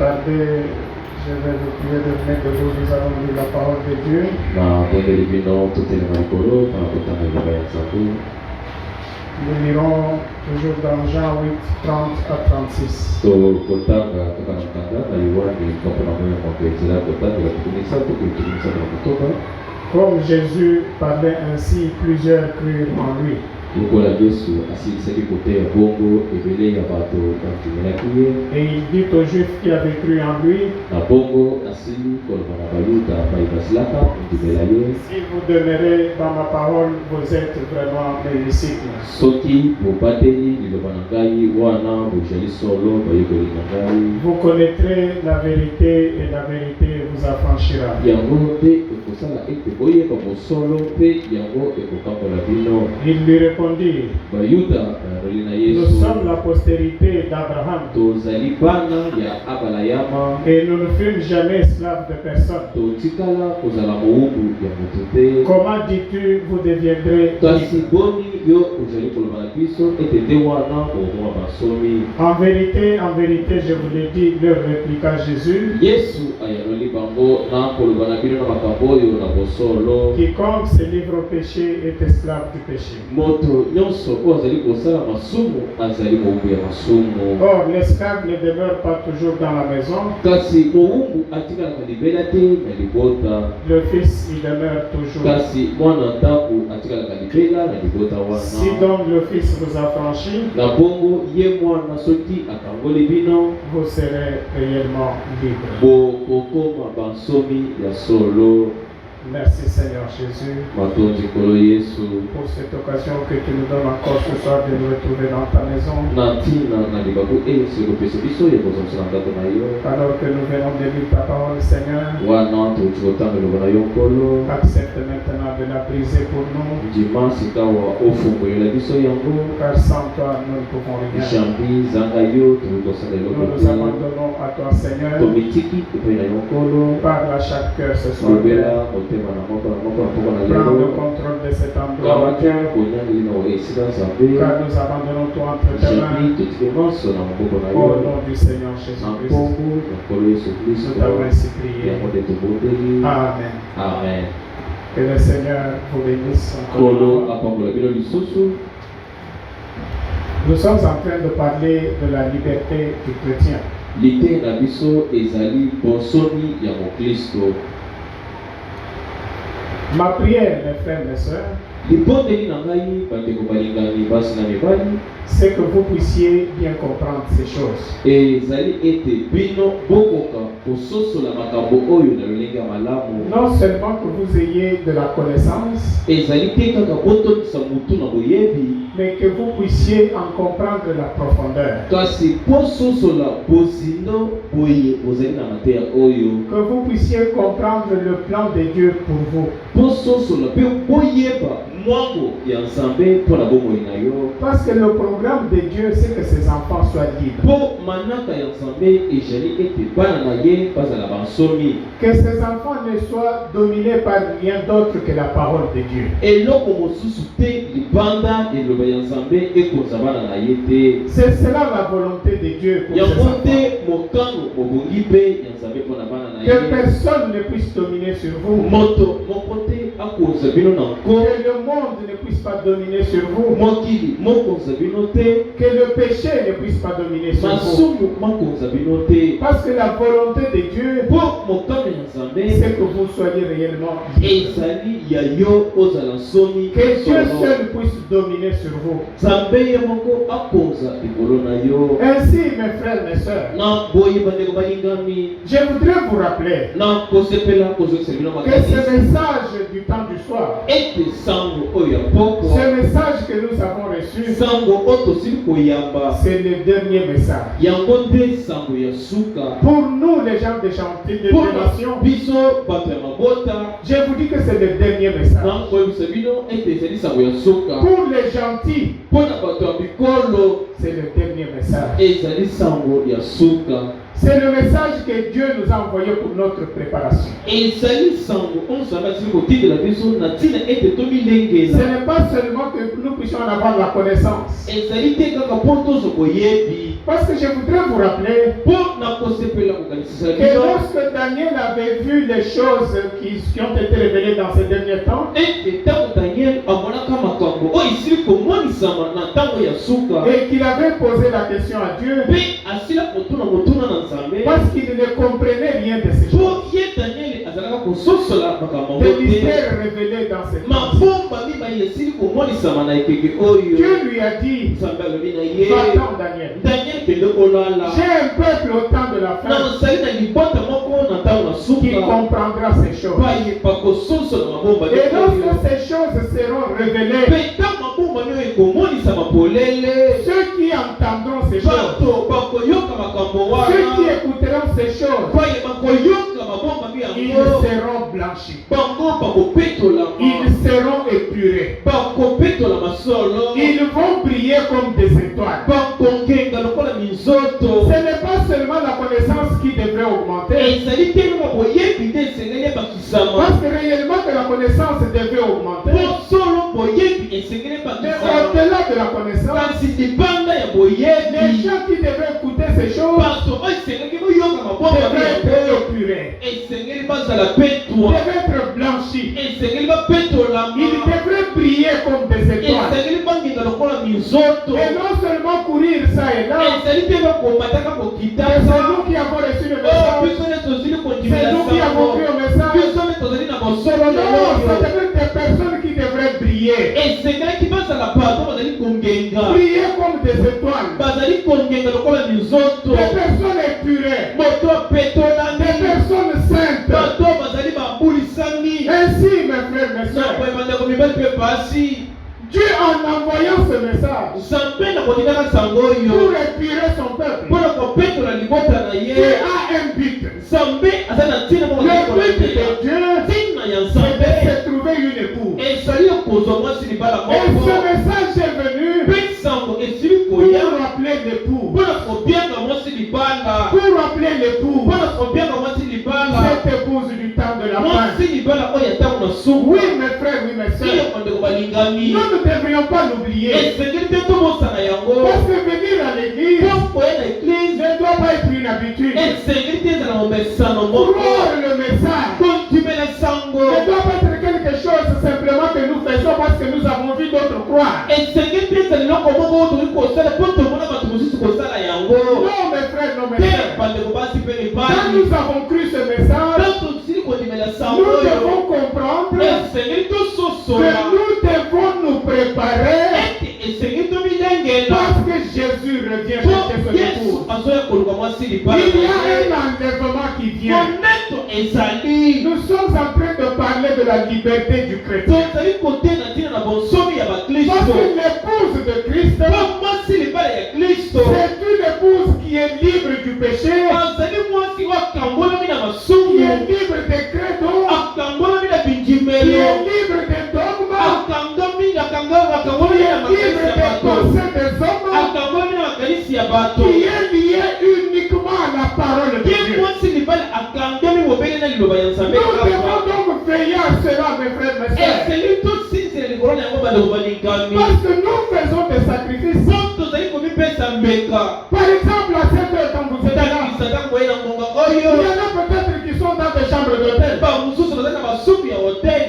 tarder, je vais vous prier de venir debout, nous allons lire la parole de Dieu. Nous lirons toujours dans Jean 8, 30 à 36. Comme Jésus parlait ainsi, plusieurs crurent en lui. Et il dit aux Juifs qui avaient cru en lui, si vous demeurez dans ma parole, vous êtes vraiment mes disciples. Vous connaîtrez la vérité et la vérité vous affranchira. Il lui répondit, nous sommes la postérité d'Abraham et nous ne fûmes jamais esclaves de personne. Comment dis-tu, vous deviendrez en vérité, je vous l'ai dit, leur répliqua Jésus, quiconque se livre au péché est esclave du péché. Or, l'esclave ne demeure pas toujours dans la maison. Le fils, il demeure toujours. Si donc le fils vous affranchit, vous serez réellement libre. Merci Seigneur Jésus pour cette occasion que tu nous donnes encore ce soir de nous retrouver dans ta maison. Alors que nous venons de lire ta parole Seigneur, accepte maintenant de la briser pour nous, car sans toi nous ne pouvons rien. Nous nous abandonnons à toi Seigneur, parle à chaque cœur ce soir. Prends le contrôle de cet endroit, car nous abandonnons toi entre tes mains. Au nom du Seigneur Jésus-Christ, nous t'avons ainsi prié. Amen. Amen. Que le Seigneur vous bénisse encore. Nous sommes en train de parler de la liberté du chrétien. Ma prière, mes frères et mes sœurs, c'est que vous puissiez bien comprendre ces choses. Non seulement que vous ayez de la connaissance, mais que vous puissiez en comprendre la profondeur. Que vous puissiez comprendre le plan de Dieu pour vous. Parce que le programme de Dieu, c'est que ses enfants soient libres. Que ses enfants ne soient dominés par rien d'autre que la parole de Dieu. C'est cela la volonté de Dieu pour ses enfants. Que personne ne puisse dominer sur vous. Que le monde ne puisse pas dominer sur vous. Que le péché ne puisse pas dominer sur vous. Parce que la volonté de Dieu, c'est que vous soyez réellement libres. Que Dieu seul puisse dominer sur vous. Ainsi, mes frères, mes sœurs, je voudrais vous rappeler que ce message du temps du soir, ce message que nous avons reçu, c'est le dernier message. Pour nous, les gens de nation, je vous dis que c'est le dernier message. Pour les gentils, c'est le dernier message. C'est le message que Dieu nous a envoyé pour notre préparation. Ce n'est pas seulement que nous puissions en avoir la connaissance. Parce que je voudrais vous rappeler que lorsque Daniel avait vu les choses qui ont été révélées dans ces derniers temps, et qu'il avait posé la question à Dieu, parce qu'il ne comprenait rien de ces choses, des mystères révélés dans ces choses. Dieu lui a dit, va-t'en Daniel, j'ai un peuple au temps de la fin qui comprendra ces choses. Et lorsque ces choses seront révélées, ceux qui entendront ces choses, ceux qui écouteront ces choses, ils seront blanchis, ils seront épurés, ils vont briller comme des étoiles. Ce n'est pas seulement la connaissance qui devrait augmenter, parce que réellement que la connaissance devait augmenter, mais au-delà de la connaissance, les gens qui devaient écouter ces choses devaient être épurés, devaient être blanchis, ils devraient briller comme des étoiles, et non seulement courir ça et là. C'est nous qui avons reçu le message, c'est nous qui avons pris le message. Non, ça devrait être des personnes qui devraient briller, briller comme des étoiles, des personnes épurées, des personnes saintes. Ainsi, mes frères, mes soeurs, Dieu, en envoyant ce message pour épurer son peuple, Dieu a un but. Le but de Dieu, c'est de se trouver une épouse. Et ce message est venu pour rappeler l'époux, cette épouse du temps de la fin. Oui, mes frères, oui, mes soeurs, nous ne devrions pas l'oublier, parce que venir à l'église ne doit pas être une habitude. Croire le message ne doit pas être quelque chose simplement que nous faisons parce que nous avons vu d'autres croire. Non, mes frères, non, mes frères, quand nous avons cru ce message, nous devons comprendre que nous devons nous préparer, parce que Jésus revient chercher son épouse. Il y a un enlèvement qui vient. Nous sommes en train de parler de la liberté du chrétien, parce que l'épouse de Christ, c'est une épouse qui est libre du péché, qui est libre des credos, qui est libre des dogmes, qui est libre des pensées des hommes, qui est lié uniquement à la parole de Dieu. Nous devons donc veiller à cela, mes frères, mes soeurs, parce que nous faisons des sacrifices. Par exemple, à cette heure, quand vous êtes là, il y en a peut-être qui sont dans des chambres d'hôtel,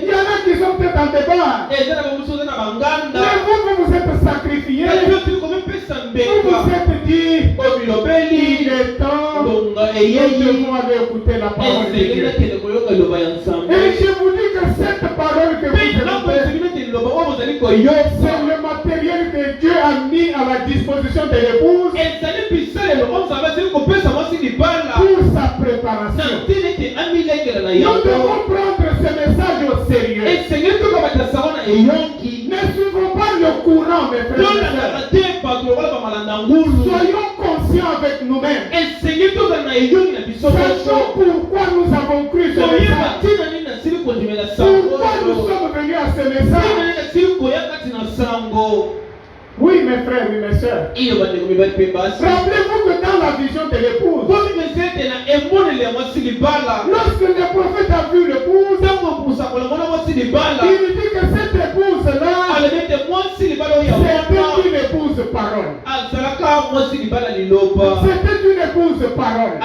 il y en a qui sont peut-être dans des bars, mais vous êtes sacrifiés, vous vous êtes dit, il est temps, nous devons aller écouter la parole de Dieu. Et je vous dis que cette parole que vous écoutez, c'est le matériel que Dieu a mis à la disposition de l'épouse pour sa préparation. Nous devons prendre ce message au sérieux. Ne suivons pas le courant, mes frères et sœurs. Soyons conscients avec nous-mêmes. Sachons pourquoi nous avons cru ce message. Pourquoi nous sommes venus à ce message. Oui, mes frères, oui, mes soeurs. Rappelez-vous que dans la vision de l'épouse, lorsque le prophète a vu l'épouse, il dit que cette épouse-là C'était une épouse parole.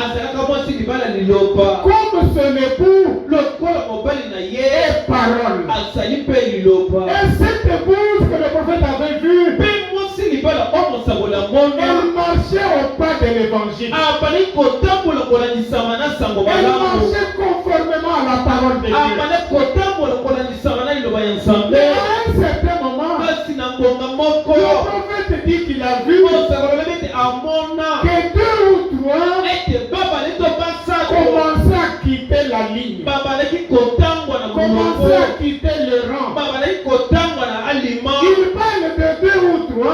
Comme son époux est parole. Et cette épouse que le prophète avait vue, elle marchait au pas de l'évangile. Elle marchait conformément à la parole de Dieu. Mais à un certain moment, le prophète dit qu'il a vu que 2 ou 3 commençaient à quitter la ligne, commençaient à quitter le rang. Il parle de 2 ou 3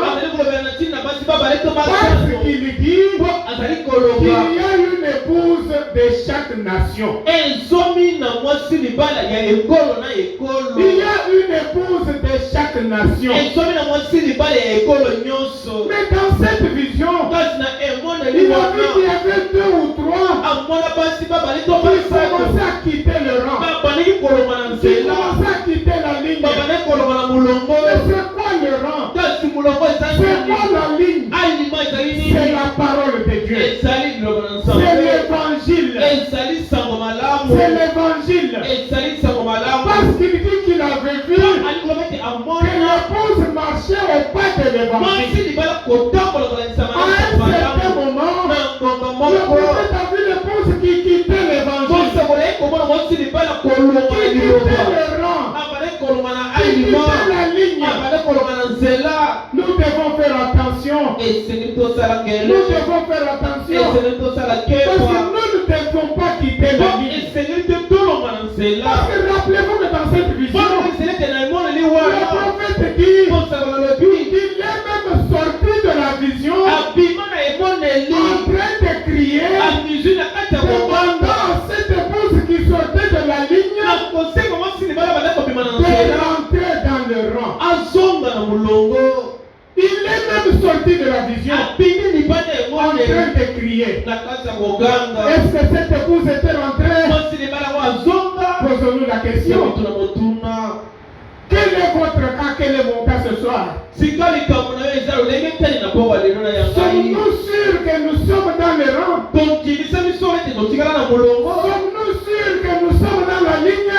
parce qu'il dit qu'il y a une épouse de chaque nation. Il y a une épouse de chaque nation. Mais dans cette vision, il a vu qu'il y avait 2 ou 3 qui commençaient à quitter le rang, qui commençaient à quitter la ligne. Mais c'est quoi le rang? C'est quoi la ligne? C'est la parole de Dieu. C'est l'évangile. C'est l'évangile. Parce qu'il dit qu'il avait vu que l'épouse marchait au pas de l'évangile. À un certain moment, le prophète a vu l'épouse qui quittait l'évangile, qui quittait le rang, qui quittait la ligne. Nous devons faire attention. Nous devons faire attention. Parce que nous ne devons pas quitter la ligne. Parce que rappelez-vous que dans cette vision, le prophète dit qu'il est même sorti de la vision en train de crier, demandant à cette épouse qui sortait de la ligne de rentrer dans le rang. Il est même sorti de la vision en train de crier. Est-ce que cette épouse était rentrée? Posons-nous la question. Quel est votre cas? Quel est mon cas ce soir? Sommes-nous sûrs que nous sommes dans le rang? Sommes-nous sûrs que nous sommes dans la ligne?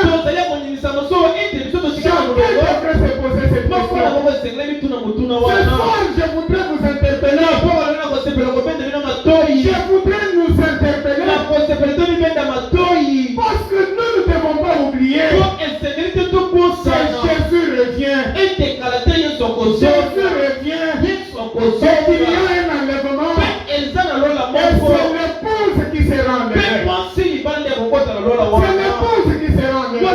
Chacun devrait se poser cette question. Ce soir, je voudrais vous interpeller. Je voudrais nous interpeller. Parce que nous ne devons pas oublier que Jésus revient. Jésus revient. Et qu'il y a un enlèvement. Et c'est l'épouse qui sera enlevée. C'est l'épouse qui sera enlevée.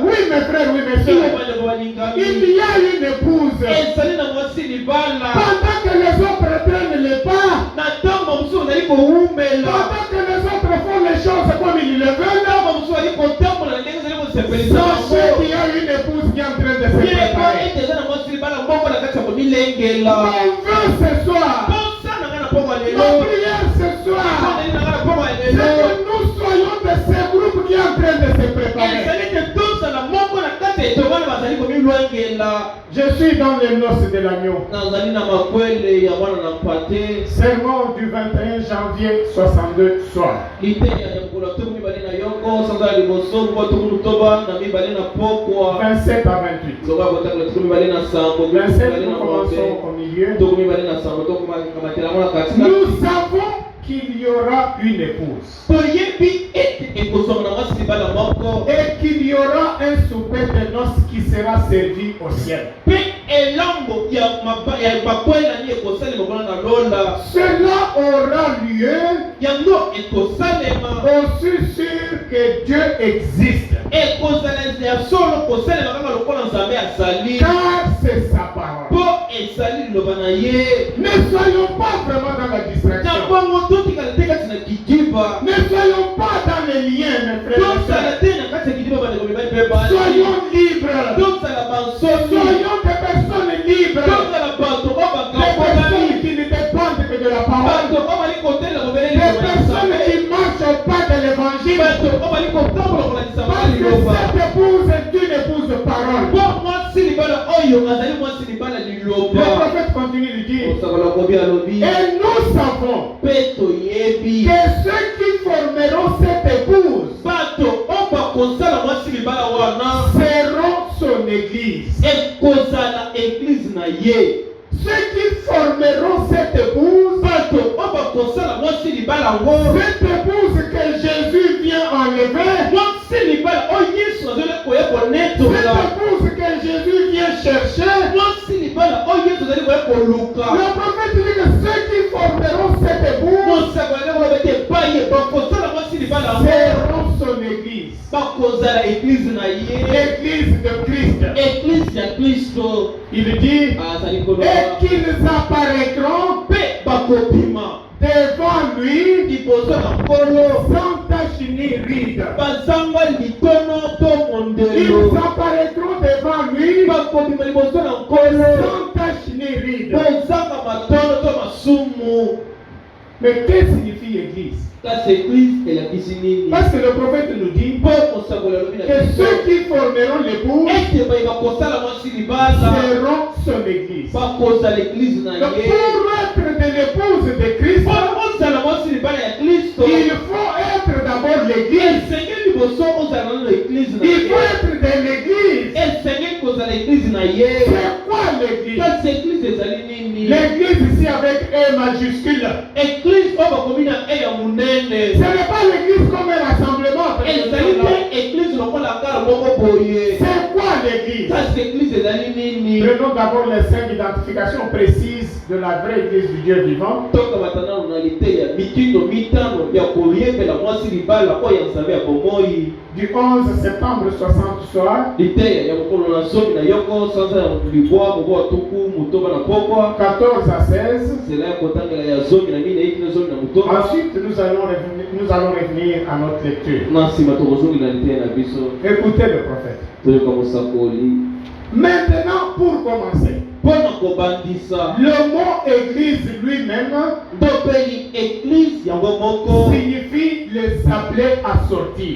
Oui, mes frères, oui, mes soeurs. Il y a une épouse. Pendant que les autres prennent les pas, pendant que les autres font les choses comme ils le veulent, sachez qu'il y a une épouse qui est en train de se préparer. On veut ce soir, la prière ce soir, c'est que nous soyons de ces groupes qui sont en train de se préparer. Je suis dans les noces de l'agneau. Sermon du 21 janvier 62 soir. 27 à 28. 27, nous commençons au milieu. Nous savons qu'il y aura une épouse. Et qu'il y aura un souper de noces qui sera servi au ciel. Cela aura lieu aussi sûr que Dieu existe. Car c'est sa parole. Ne soyons pas vraiment dans la distraction. Ne soyons pas dans les liens, mes frères et sœurs. Soyons libres. Soyons des personnes libres. Des personnes qui ne dépendent que de la parole. Des personnes qui marchent au pas de l'évangile. Parce que cette épouse est une épouse de parole. Le prophète continue de dire, et nous savons que ceux qui formeront cette épouse seront son église. Ceux qui formeront cette épouse que Jésus vient enlever, cette épouse que Jésus vient chercher, le prophète dit que ceux qui formeront cette épouse seront son église. L'église de Christ. Il dit, et qu'ils apparaîtront devant lui sans tache ni ride. Ils apparaîtront devant lui sans tache ni ride. Mais qu'est-ce que signifie l'église? Parce que le prophète nous dit que ceux qui formeront l'épouse seront son église. Donc pour être de l'épouse de Christ, il faut être d'abord l'église. Il faut être de l'église. C'est quoi l'église? L'église ici avec E majuscule. Ce n'est pas l'église comme un rassemblement. C'est quoi l'église? Prenons d'abord les 5 identifications précises de la vraie église du Dieu vivant. Du 11 septembre 60 soir, 14 à 16. Ensuite, nous allons revenir à notre lecture. Écoutez le prophète. Maintenant, pour commencer, le mot église lui-même signifie les appeler à sortir.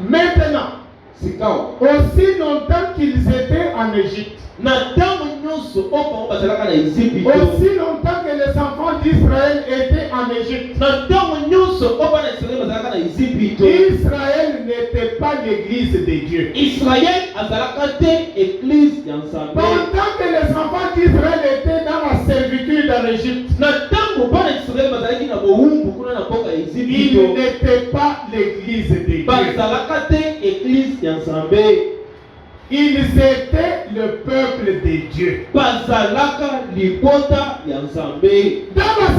Maintenant, aussi longtemps qu'ils étaient en Égypte, aussi longtemps que les enfants d'Israël étaient en Égypte, Israël n'était pas l'église de Dieu. Pendant que les enfants d'Israël étaient dans la servitude en Égypte, ils n'étaient pas l'église de Dieu. Ils étaient le peuple de Dieu. Dans la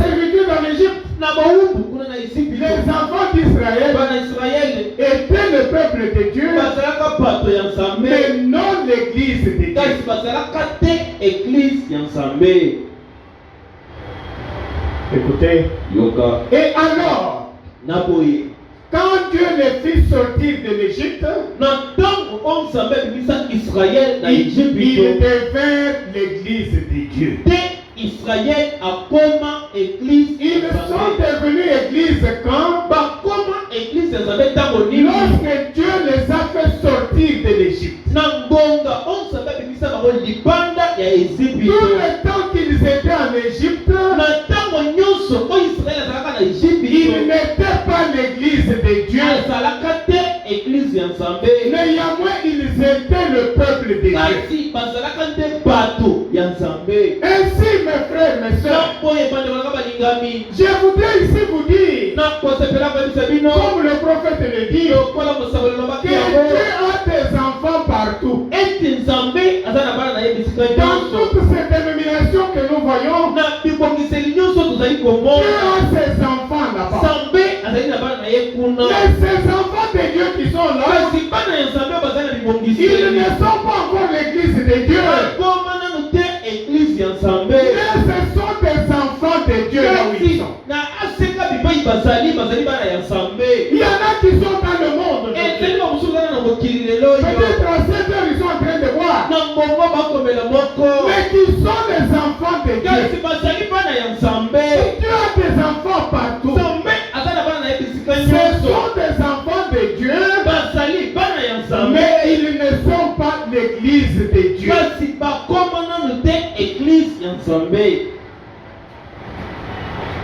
servitude en Égypte, les enfants d'Israël étaient le peuple de Dieu, mais non l'église de Dieu. Écoutez. Et alors, quand Dieu les fit sortir de l'Égypte, ils devinrent l'église de Dieu. Ils sont devenus église quand? Lorsque Dieu les a fait sortir de l'Égypte. Tout le temps qu'ils étaient en Égypte, ils n'étaient pas l'église de Dieu. Néanmoins, ils étaient le peuple de Dieu. Ainsi, mes frères, mes soeurs, je voudrais ici vous dire, comme le prophète le dit, que Dieu a des enfants partout. Dans toutes ces dénominations que nous voyons, Dieu a ses enfants là-bas. Mais ces enfants de Dieu qui sont là, ils ne sont pas encore l'église de Dieu. Mais ce sont des enfants de Dieu là où ils sont. Il y en a qui sont dans le monde. Peut-être à 7 heures ils sont en train de voir. Mais qui sont les enfants de Dieu. Dieu a des enfants partout. Ce sont des enfants de Dieu. ne sont pas l'église de Dieu. Kasi bakomana te église ya Nzambe.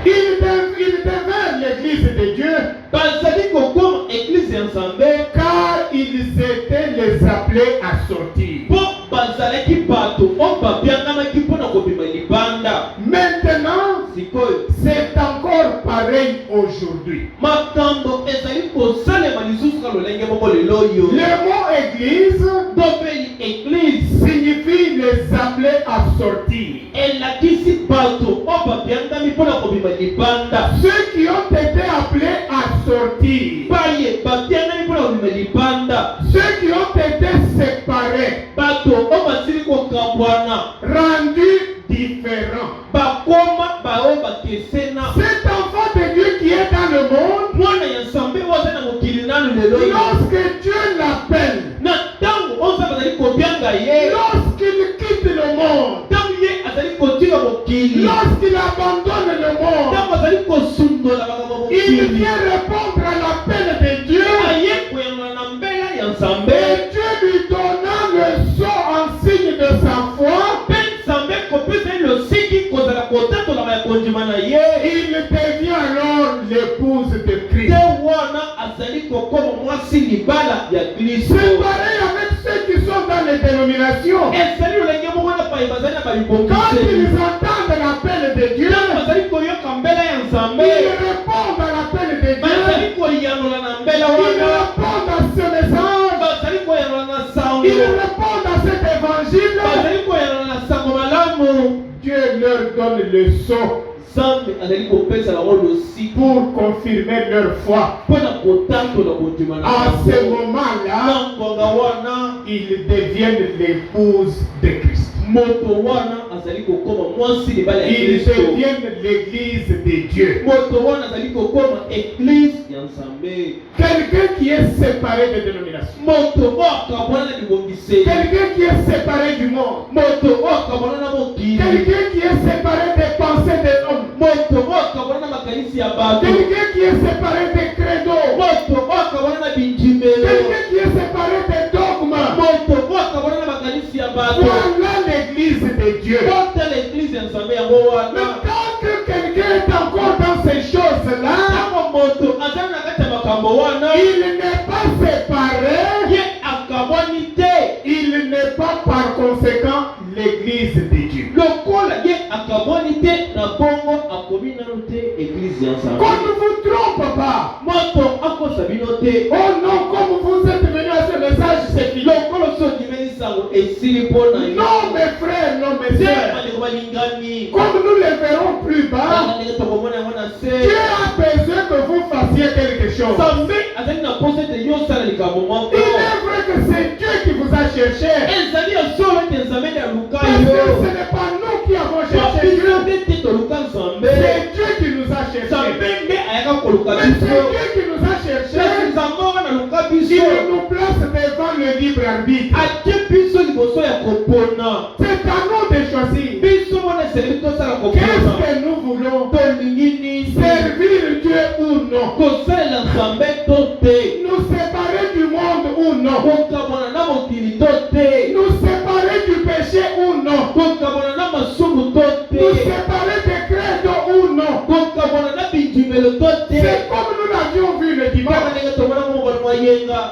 Ils devinrent l'église de Dieu Bazali kokoma église ya Nzambe car ils étaient les appelés à sortir. po bazalaki bato o babiangamaki mpona kobima libanda. Maintenant, Sikoyo c'est encore pareil aujourd'hui. makambo ezali kosalema lisusu ka lolenge moko lelo oyo. Le mot église Topeli église signifie les appelés à sortir. elakisi bato o babiangami mpona kobima libanda. Ceux qui ont été appelés à sortir. Baye babiangami mpona kobima libanda. Ceux qui ont été séparés. Bato o basili kokabwana Rendus différents. bakoma bao bakesena. Cet enfant de Dieu qui est dans le monde, Mwana ya Nzambe oza na mokili nanu lelo oyo. lorsque Dieu l'appelle, Na ntango oza bazali kobianga ye. lorsqu'il quitte le monde, Ntango ye azali kotika mokili. lorsqu'il abandonne le monde, Ntango azali kosundola makambo il mokili. vient répondre à l'appel de Dieu. Aye koyanola na mbela ya Nzambe. Et Dieu lui donnant le sceau en signe de sa foi, Mpe Nzambe kopesa ye losiki kozala kotatolama ya kondima na ye. il devient alors l'épouse de Christ. Te wana azali kokoma mwasi libala ya Kristo. C'est pareil avec ceux qui sont dans les dénominations. Ezali lolenge moko na paye bazali na Quand balibongisi. ils entendent l'appel de Dieu, Ntango bazali koyoka mbela ya Nzambe. ils répondent à l'appel de Bazali Dieu. koyanola na mbela Ils wana. répondent à ce message. Bazali koyanola na sango. Ils répondent à cet évangile. Bazali koyanola na sango malamu. Dieu leur donne le sceau Nzambe azali kopesa bango losiki pour confirmer leur foi. mpona kotatola kondima na À ce bango. moment-là, Na ngonga wana ils deviennent l'épouse de Christ. moto wana azali kokoma mwasi libala ya Ils Kristo. deviennent l'église de Dieu. Moto wana azali kokoma église ya Nzambe. Quelqu'un qui est séparé des dénominations. Moto oyo akabwana na libongiseli. Quelqu'un qui est séparé du monde. Moto oyo akabwana na mokili. Quelqu'un qui est séparé des pensées des hommes. Moto oyo akabwana na makanisi ya bato. Quelqu'un qui est séparé des credos. Moto oyo akabwana na binjimelo. Quelqu'un qui est séparé des dogmes. Moto oyo akabwana na makanisi ya bato. Voilà l'église de Dieu. Kote l'église ya Nzambe yango Mais wana. tant que quelqu'un est encore dans ces choses-là, Ntango moto azali na kati ya makambo wana. il n'est pas séparé. Ye akabwani te. Il n'est pas par conséquent l'église de Dieu. Lokola ye akabwani te na bongo akomi nano te église ya Nzambe. Qu'on ne vous trompe pas. Moto akosa bino te. Oh non, comme vous êtes venus à ce message, c'est fini. Lokolo so dimeli sango esili mpona yo. Non, mes frères, non, mes Te sœurs. bandeko balingani. Comme nous le verrons plus bas, Kaka ndenge tokomona yango na se. Dieu a besoin que vous fassiez quelque chose. Nzambe azali na posa ete yosala likambo moko. Il est vrai que c'est Dieu qui vous a cherché. Ezali ya solo ete Nzambe nde aluka Parce que yo. ce n'est pas nous qui avons cherché Dieu. Babiso nde te toluka Nzambe. C'est Dieu qui nous a cherché. Nzambe nde ayaka koluka Mais c'est biso. Dieu qui nous a cherché. Kasi Nzambe oyo naluka Il biso. nous place devant le libre arbitre. Atie biso liboso ya kopona. C'est à nous de choisir. Biso wana esengeli tosala Qu'est-ce kopona. que nous voulons? Tolingi nini? Servir Dieu ou non? Kosalela Nzambe to te. Nous séparer du monde ou non? Kokabwana na mokili to te. Nous séparer du péché ou non? Kokabwana na masumu to Nous te. séparer des credos ou non? Kokabwana na binjimelo to te. C'est comme nous l'avions vu le Kaka dimanche. ndenge tomona mongolo mwa yenga.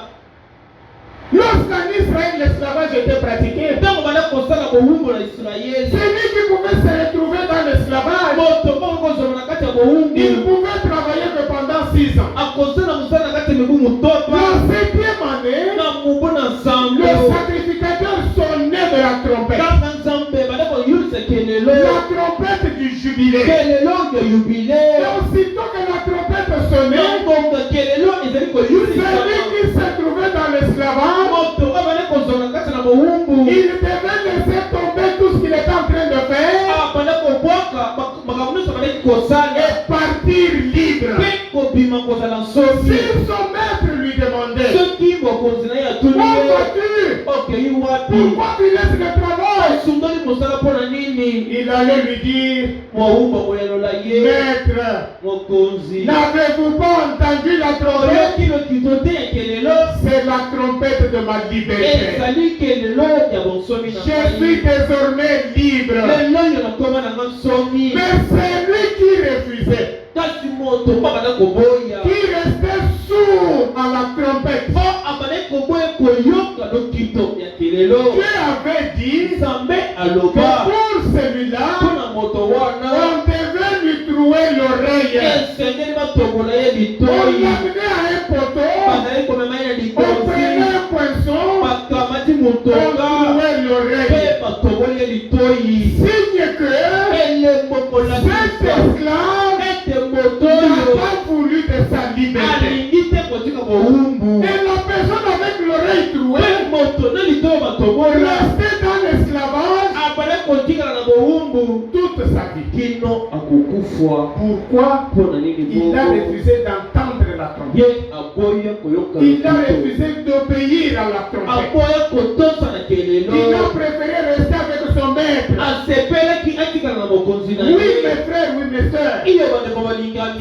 Lorsqu'en Israël l'esclavage était pratiqué, Ntango banda kosala bowumbu na Israeli. celui qui pouvait se retrouver dans l'esclavage, Moto moko kozala na kati ya bowumbu. il pouvait travailler que pendant 6 ans. Akosala mosala na kati ya mibu motoba. La 7e année, Na mubu na nsambo. le sacrificateur sonnait de la trompette. Kaka Nzambe banda koyulisa kelelo. La trompette du jubilé. Kelelo ya Et yubile. aussitôt que la trompette sonnait, Ngonga kelelo ezali koyulisa. celui qui se trouvait dans l'esclavage, Moto oyo banda kozala na kati na bowumbu. il devait laisser tomber tout ce qu'il était en train de faire Banda kobwaka makambo nyonso bandaki kosala. et partir libre. Mpe kobima kozala nsomi. Si son maître lui demandait, Soki bokonzi na ye atuni où ye. vas-tu? Okei wapi? Pourquoi tu laisses le travail? Il allait lui dire, Maître, n'avez-vous pas entendu la trompette? C'est la trompette de ma liberté. Je suis désormais libre. Mais c'est lui qui refusait, qui restait sourd à la trompette. Dieu avait dit que pour celui-là, on devait lui trouver l'oreille. On l'amenait à un poteau, on prenait un poinçon, on trouvait l'oreille. Signe que cet esclave n'a pas voulu de sa liberté. Et la personne avec l'oreille trouée restait dans l'esclavage toute sa vie. Pourquoi? Il a refusé d'entendre la trompette. Il a refusé d'obéir à la trompette. Il a préféré rester avec son maître. Oui mes frères, oui mes soeurs.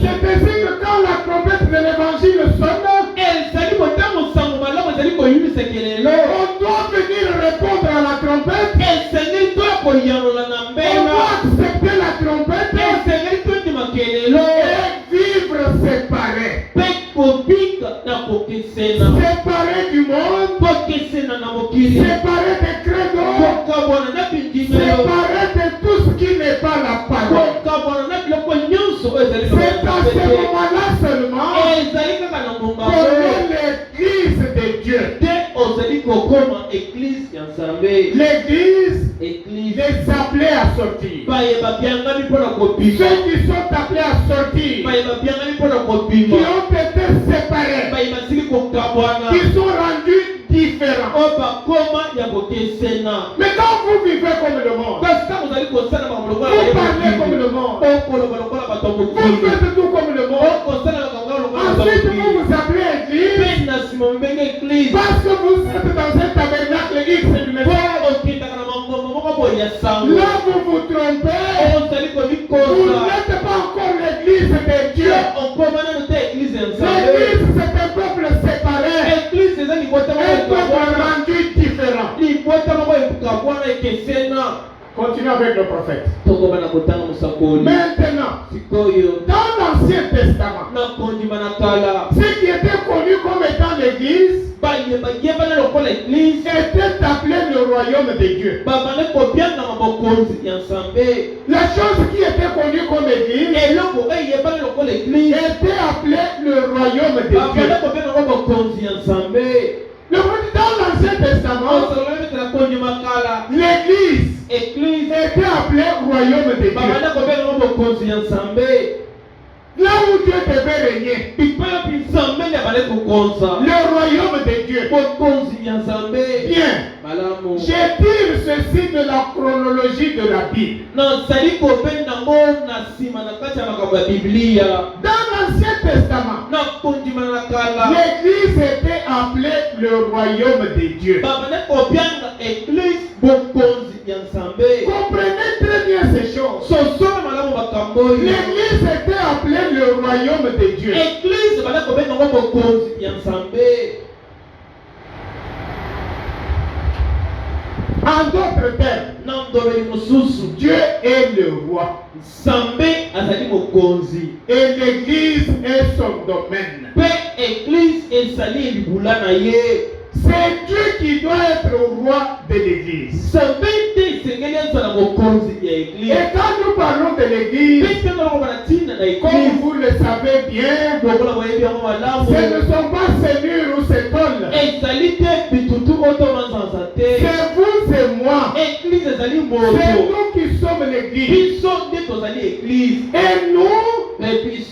C'est ainsi que quand la trompette de l'évangile sonne, on doit venir répondre à la trompette. On doit accepter la trompette et vivre séparés. Séparés du monde, séparés des credos, séparés de tout ce qui n'est pas la parole. C'est à ce moment-là seulement qu'on est l'église de Dieu. L'église les appelés à sortir. Ceux qui sont appelés à sortir, qui ont été séparés, qui sont rendus différents. Mais quand vous vivez comme le monde, vous parlez comme le monde, vous faites tout comme le monde, ensuite vous vous appelez église parce que vous êtes dans un tabernacle X du maison. Là vous vous trompez, vous n'êtes pas encore l'église de Dieu. L'église c'est un peuple séparé, un peuple rendu différent. Continuez avec le prophète. Maintenant, dans l'Ancien Testament, ce qui était connu comme étant l'église était appelé le royaume de Dieu. La chose qui était connue comme église était appelée le royaume de Dieu. Dans l'Ancien Testament, l'église était appelée royaume de Dieu. Là où Dieu devait régner, le royaume de Dieu. Bien, je tire ceci de la chronologie de la Bible. Dans l'Ancien Testament, l'église était appelée le royaume de Dieu. Comprenez très bien ces choses. L'église était appelée le royaume de Dieu. En d'autres termes, Dieu est le roi. Et l'église est son domaine. C'est Dieu qui doit être le roi de l'église. Et quand nous parlons de l'église, comme vous le savez bien, ce ne sont pas Seigneur ou Sétole. C'est vous et moi. C'est nous qui sommes l'église. Et nous,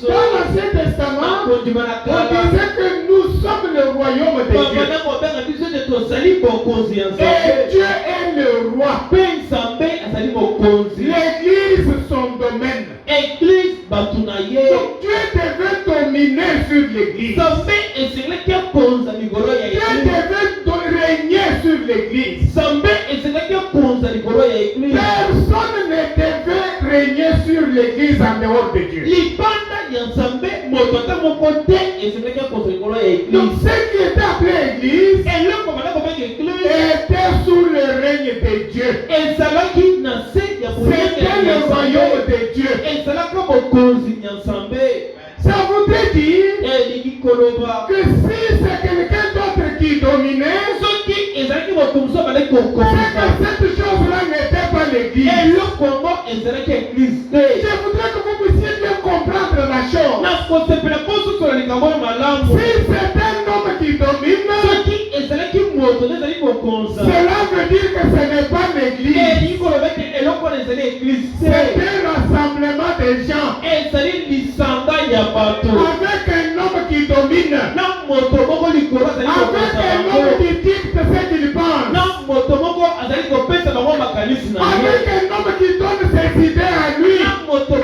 dans l'Ancien Testament, on disait que nous sommes le royaume de Dieu. Et Dieu est le roi. L'église son domaine. Donc Dieu devait dominer sur l'église. Dieu devait régner sur l'église. l'église en dehors de Dieu. Donc ce qui était appelé église était sous le règne de Dieu. C'était le royaume de Dieu. Ça voudrait dire que si c'est quelqu'un d'autre qui dominait, c'est que cette chose-là n'était pas l'église. Je voudrais que vous puissiez bien comprendre la chose. Si c'est un homme qui domine, cela veut dire que ce n'est pas l'église. C'est un rassemblement de gens avec un homme qui domine, avec un homme qui dicte ce qu'il pense, avec un homme qui donne ses idées à lui. À ce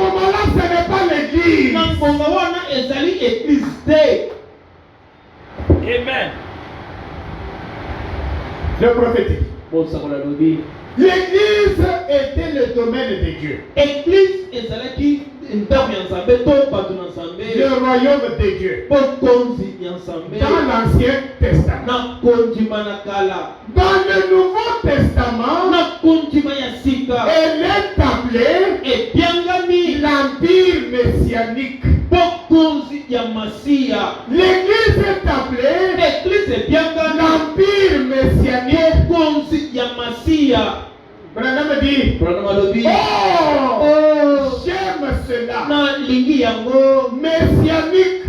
moment-là, ce n'est pas l'église. Amen. Le prophétique. L'église était le domaine de Dieu. Le royaume de Dieu. Dans l'Ancien Testament. Dans le Nouveau Testament, elle est appelée l'Empire messianique. L'église est appelée l'Empire messianique. Branham dit, oh, j'aime cela. Messianique.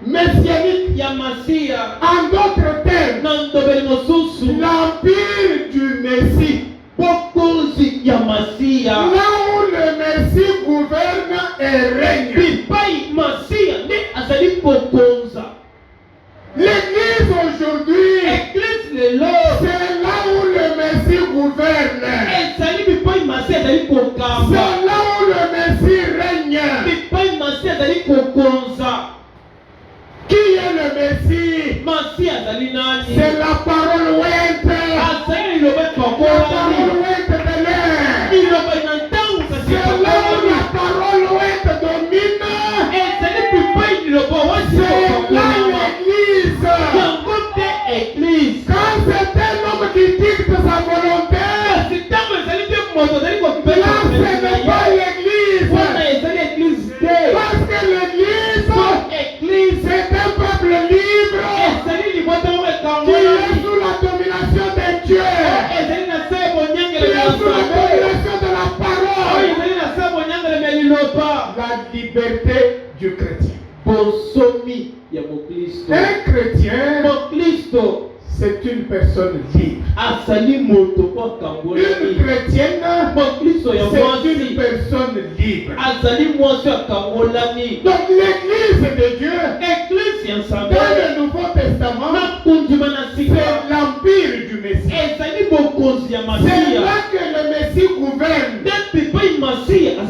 Messianique. En d'autres termes, l'Empire du Messie. Là où le Messie gouverne et règne. L'église aujourd'hui, c'est là où le Messie gouverne. C'est là où le Messie règne. Qui est le Messie? C'est la parole ouinte. La parole ouinte de l'air. C'est là où la parole ouinte domine. C'est là l'église. Quand c'est un homme qui dicte sa volonté, là ce n'est pas l'église. Parce que l'église, c'est un peuple libre qui est sous la domination de Dieu, qui est sous la domination de la parole. La liberté du chrétien. Un chrétien, c'est une personne libre. Une chrétienne, c'est une personne libre. Donc l'église de Dieu, dans le Nouveau Testament, c'est l'Empire du Messie. C'est là que le Messie gouverne. C'est là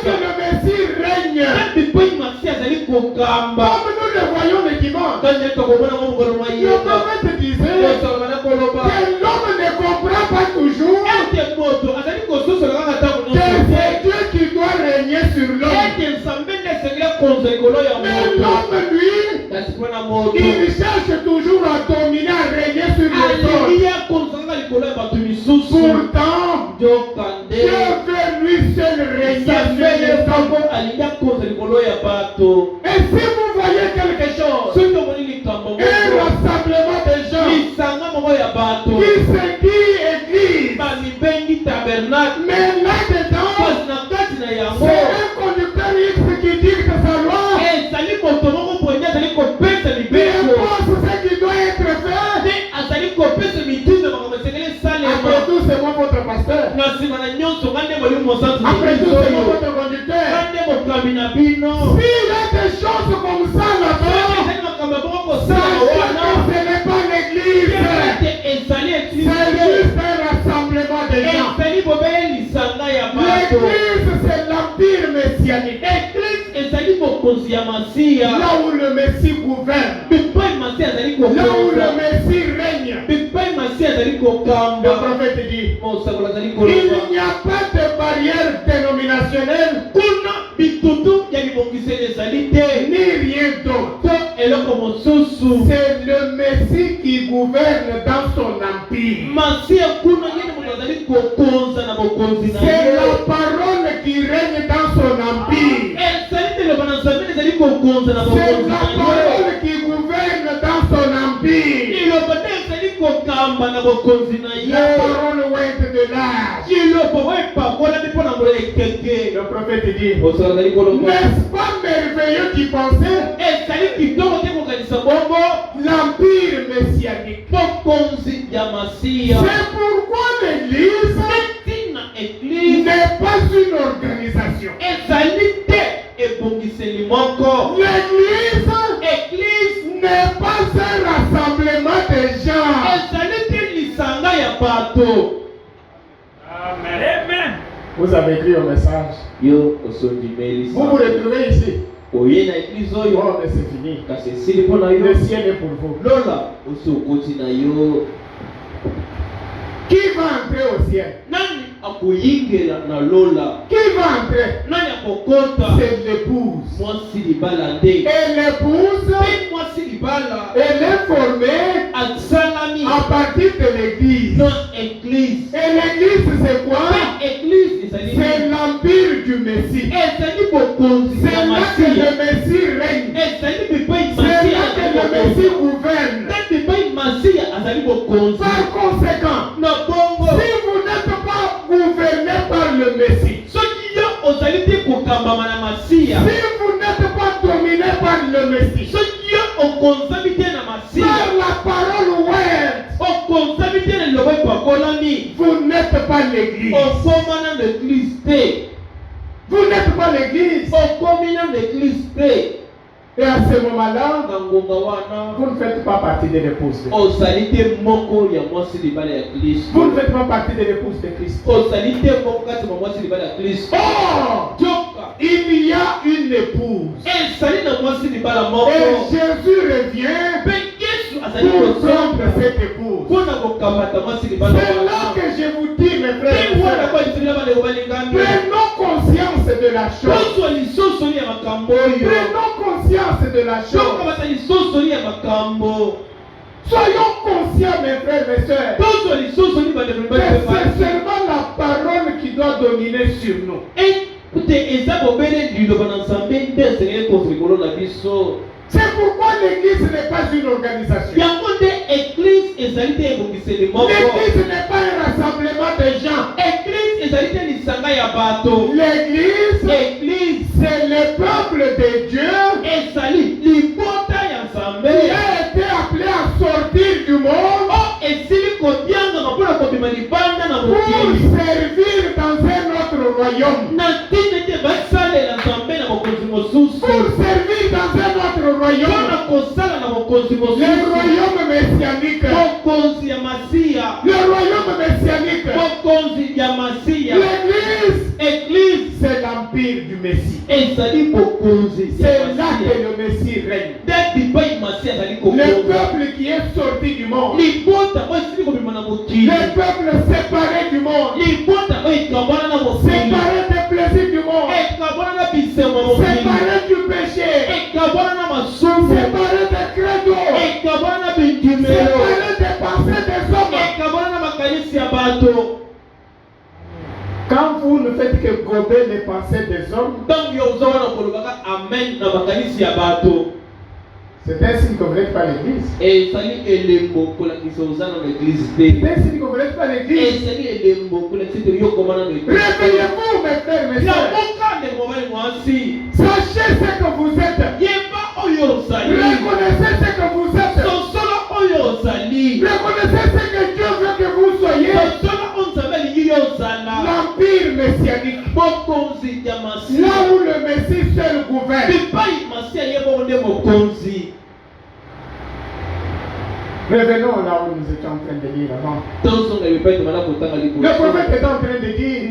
que le Messie règne. Comme nous le voyons le dimanche, le prophète disait que l'homme ne comprend pas toujours que c'est Dieu qui doit régner sur l'homme. Mais l'homme, lui, il cherche toujours à dominer, à régner sur les autres. Pourtant, Dieu veut lui seul régner sur les hommes. Et si vous voyez quelque chose, un rassemblement de gens qui se dit église, mais là-dedans, c'est un conducteur X qui dicte sa loi, il impose ce qui doit être fait. Après tout, c'est moi votre pasteur. Après tout, c'est moi votre conducteur. S'il y a des choses comme ça là-bas, ça ce n'est pas l'église. C'est juste un rassemblement de gens. là où le Messie gouverne, là où le Messie règne, le prophète dit, il n'y a pas de barrière dénominationnelle, ni rien d'autre. C'est le Messie qui gouverne dans son empire. C'est la parole qui règne dans son empire. C'est la parole qui gouverne dans son empire. La parole ouest de l'âge. Le prophète dit, n'est-ce pas merveilleux d'y penser? L'empire messianique. C'est pourquoi l'Église n'est pas une organisation. L'Église n'est pas un rassemblement de gens. Amen. Vous avez écrit un message. Vous vous retrouvez ici. Oh, mais c'est fini. Le ciel est pour vous. Qui va entrer au ciel? Qui va entrer? C'est l'épouse. Et l'épouse, elle est formée à partir de l'église. Et l'église, c'est quoi? C'est l'empire du Messie. C'est là que le Messie règne. C'est là que le Messie gouverne. Par conséquent, si vous n'êtes pas gouverné par le Messie, si vous n'êtes pas dominé par le Messie, par la parole ouest, vous n'êtes pas l'église. Vous n'êtes pas l'église. Et à ce moment-là, vous ne faites pas partie de l'épouse de Christ. Vous ne faites pas partie de l'épouse de Christ. Or, il y a une épouse. Et Jésus revient pour prendre cette épouse. C'est là que je vous dis, mes frères, prenons conscience de la chose. Prenons conscience de la chose. Soyons conscients, mes frères, mes soeurs, que c'est seulement la parole qui doit dominer sur nous. C'est pourquoi l'église n'est pas une organisation. L'église n'est pas un rassemblement de gens. L'église, c'est le peuple de Dieu qui a été appelé à sortir du monde pour servir dans un autre royaume. Pour servir dans un autre royaume. Le royaume messianique. Le royaume messianique. L'église, c'est l'empire du Messie. C'est là que le Messie règne. Le peuple qui est sorti du monde. Le peuple séparé du monde. Séparé des plaisirs du monde. Séparé du péché. Séparé des credos. Séparé des pensées des hommes. Quand vous ne faites que gober les pensées des hommes, c'est un signe que vous n'êtes pas l'église. C'est un signe que vous n'êtes pas l'église. Réveillez-vous, mes frères, mes soeurs. Sachez ce que vous êtes. Reconnaissez ce que vous êtes. Reconnaissez ce que Dieu veut que vous soyez. L'empire messianique. Là où le Messie seul gouverne. Revenons là où nous étions en train de lire avant. Le prophète est en train de dire, et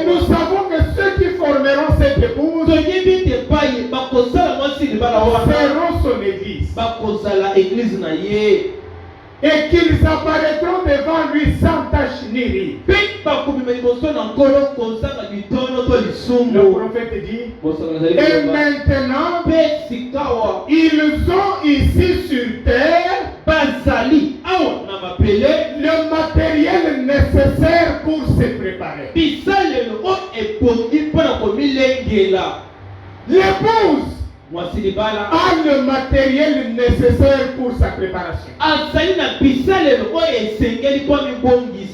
nous savons que ceux qui formeront cette épouse seront son église. Et qu'ils apparaîtront devant lui sans tache ni ride. Le prophète dit, et maintenant, ils ont ici sur terre le matériel nécessaire pour se préparer. L'épouse a le matériel nécessaire pour sa préparation.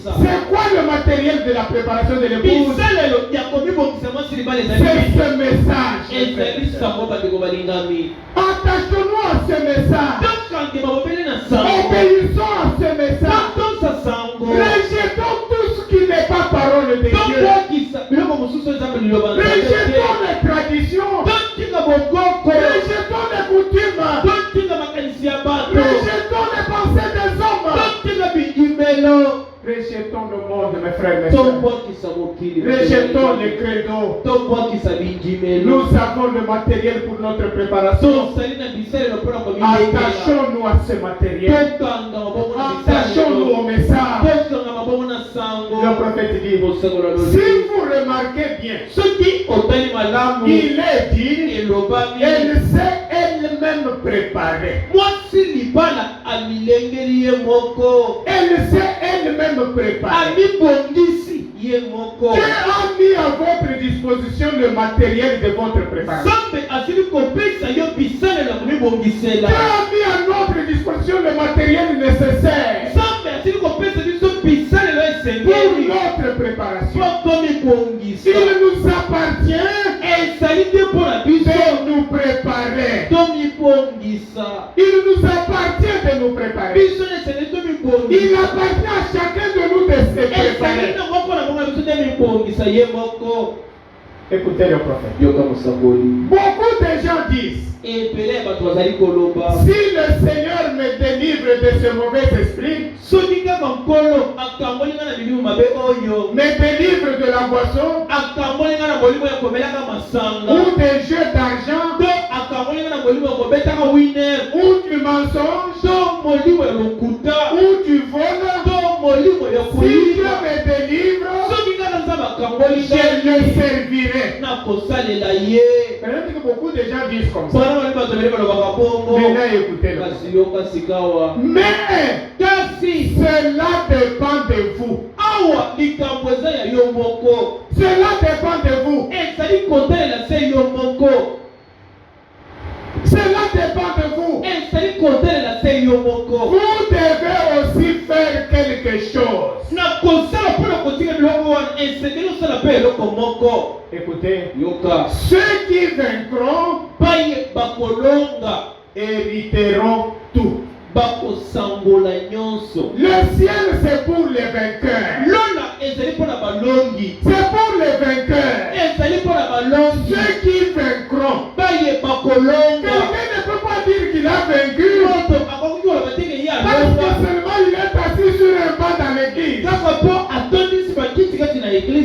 C'est quoi le matériel de la préparation de l'épouse? C'est ce message. Attachons-nous à ce message. Obéissons à ce message. Rejetons tout ce qui n'est pas parole de Dieu. Rejetons les traditions. Rejetons les coutumes. Rejetons les pensées des hommes. Rejetons le monde, mes frères, mes sœurs. Rejetons les credos. Nous avons le matériel pour notre préparation. Attachons-nous à ce matériel. Attachons-nous au message. Le prophète dit, si vous remarquez bien, il est dit, elle s'est elle-même préparée. Elle s'est elle-même préparée. Dieu a mis à votre disposition le matériel de votre préparation. Dieu a mis à notre disposition le matériel nécessaire pour notre préparation. Il nous appartient de nous préparer. Il nous appartient de nous préparer. Il appartient à chacun de nous de se préparer. Écoutez le prophète. Beaucoup de gens disent, si le Seigneur me délivre de ce mauvais esprit, me délivre de la boisson, ou des jeux d'argent, ou du mensonge, ou du vol, si Dieu me délivre, je le servirai. Peut-être que beaucoup de gens disent comme ça. Maintenant, écoutez-le. Mais cela dépend de vous. Cela dépend de vous. Cela dépend de vous. Vous devez aussi faire quelque chose. Écoutez, ceux qui vaincront hériteront tout. Le ciel, c'est pour les vainqueurs. C'est pour les vainqueurs. Ceux qui vaincront. Quelqu'un ne peut pas dire qu'il a vaincu parce que seulement il est assis sur un banc dans l'église.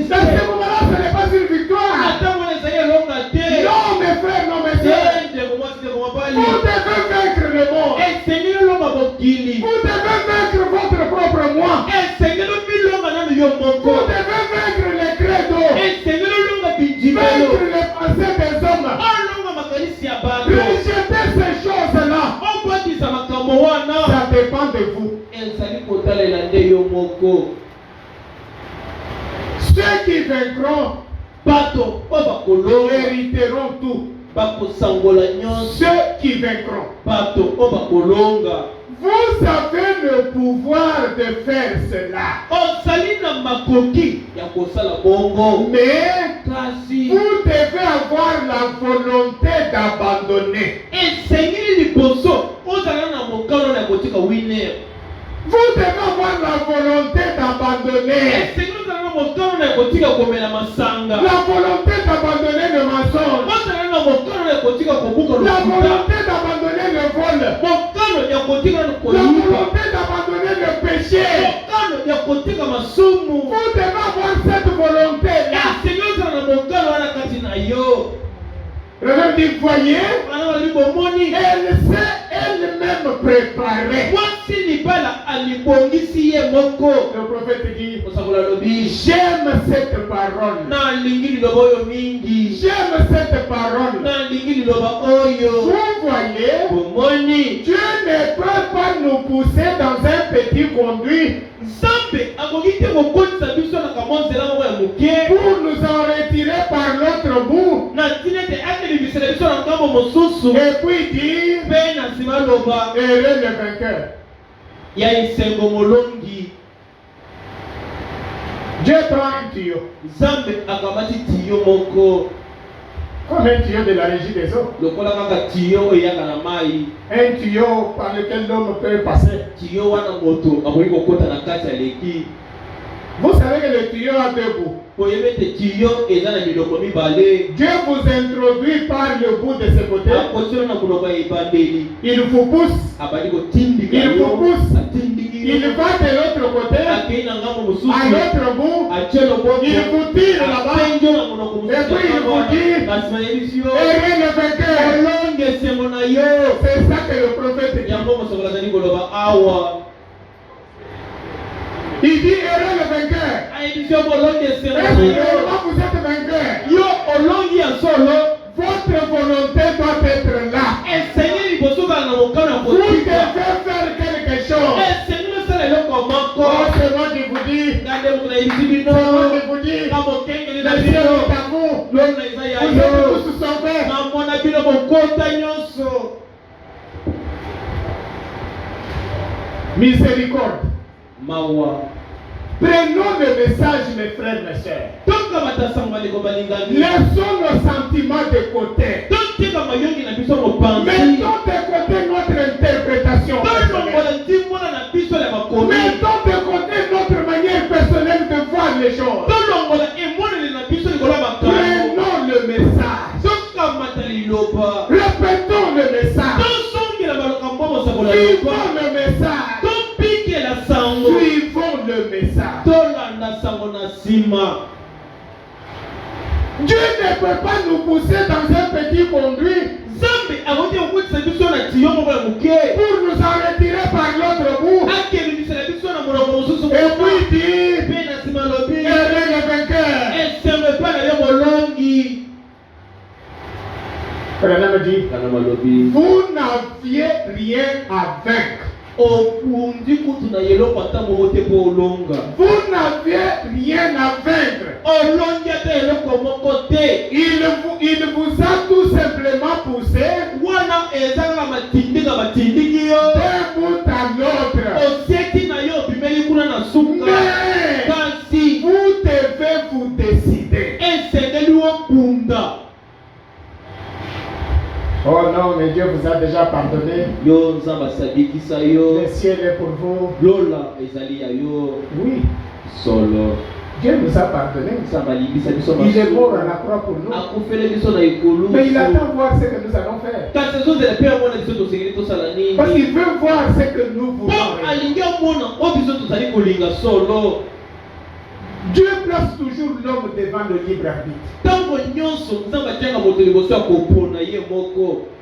Dans ce moment-là, ce n'est pas une victoire. Non, mes frères, non, mes soeurs. Vous devez vaincre le monde. Vous devez vaincre votre propre moi. Vous devez vaincre les credos. Vaincre les pensées des hommes. Rejetez ces choses-là. Ça dépend de vous. Ceux qui vaincront hériteront tout. Ceux qui vaincront. Vous avez le pouvoir de faire cela. Mais vous devez avoir la volonté d'abandonner. Vous devez avoir la volonté d'abandonner. La volonté d'abandonner le mensonge. La volonté d'abandonner le vol. La volonté d'abandonner le péché. Vous devez avoir cette volonté-là. Regarde, dit, voyez, elle s'est elle-même préparée. Le prophète dit, j'aime cette parole. J'aime cette parole. Vous voyez, Dieu ne peut pas nous pousser dans un petit conduit pour nous en retirer par l'autre bout. Et puis dire, heureux le vainqueur. Dieu prend un tuyau. Comme un tuyau de la régie des eaux. Un tuyau par lequel l'homme peut passer. Vous savez que le tuyau a deux bouts. Dieu vous introduit par le bout de ce côté. Il vous pousse. Il vous pousse. Il va de l'autre côté. À l'autre bout. Il vous tire là-bas. Et puis il vous dit, heureux le vainqueur. C'est ça que le prophète dit. Il dit, heureux le vainqueur. Est-ce que vous êtes vainqueur? Votre volonté doit être là. Vous devez faire quelque chose. Oh, c'est moi qui vous dis. C'est moi qui vous dis. Le ciel est à vous. Vous êtes tous sauvés. Miséricorde. Prenons le message, mes frères, mes sœurs. Laissons nos sentiments de côté. Mettons de côté notre interprétation personnelle. Mettons de côté notre manière personnelle de voir les choses. Prenons le message. Répétons le message. Suivons le message. Suivons le message. Dieu ne peut pas nous pousser dans un petit conduit pour nous en retirer par l'autre bout. Et puis dire, heureux le vainqueur. Frère dit, vous n'aviez rien à vaincre. Vous n'aviez rien à vaincre. Il vous a tout simplement poussé d'un bout à l'autre. Mais vous devez vous décider. Oh non, mais Dieu vous a déjà pardonné. Le ciel est pour vous. Oui. Dieu nous a pardonné. Il est mort à la croix pour nous. Mais il attend voir ce que nous allons faire. Parce qu'il veut voir ce que nous voulons. Dieu place toujours l'homme devant le libre arbitre.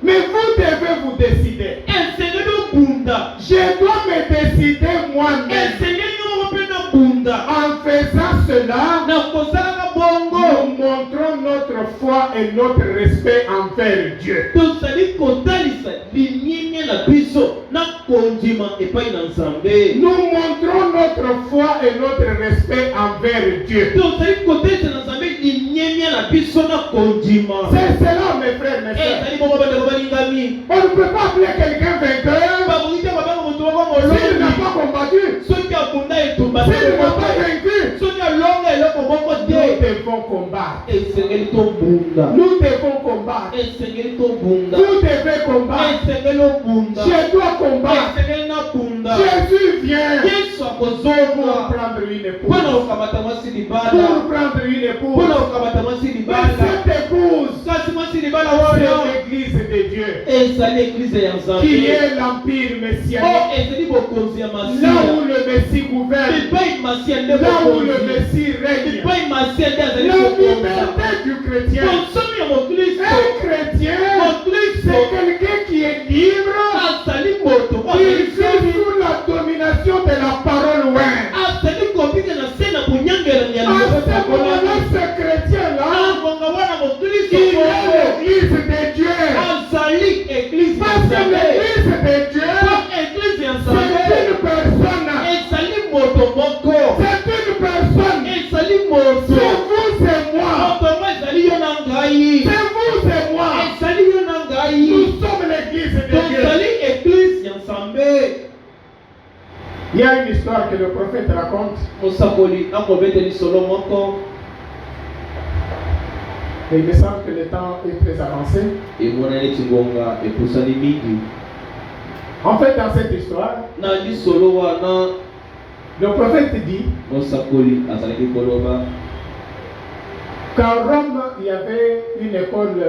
Mais vous devez vous décider. Je dois me décider moi-même. En faisant cela, nous montrons notre foi et notre respect envers Dieu. Nous montrons notre foi et notre respect envers Dieu. C'est cela, mes frères, mes sœurs. On ne peut pas appeler quelqu'un vainqueur s'il n'a pas combattu. S'il n'a pas vaincu. Nous devons combattre. Nous devons combattre. Vous devez combattre. Je dois combattre. Jésus vient pour prendre une épouse. Pour prendre une épouse. Mais cette épouse, c'est l'église de Dieu. qui est l'empire messianique, là où le Messie gouverne, là où le Messie règne, la liberté du chrétien. Un chrétien, c'est quelqu'un qui est libre, qui vit sous la domination de la parole. À ce moment-là, ce chrétien-là, il est l'église de Dieu. Parce que l'église de Dieu, c'est une personne. C'est une personne. C'est vous et moi. C'est vous et moi. Nous sommes l'église de Dieu. Il y a une histoire que le prophète raconte. Et il me semble que le temps est très avancé. En fait, dans cette histoire, le prophète dit qu'à Rome, il y avait une école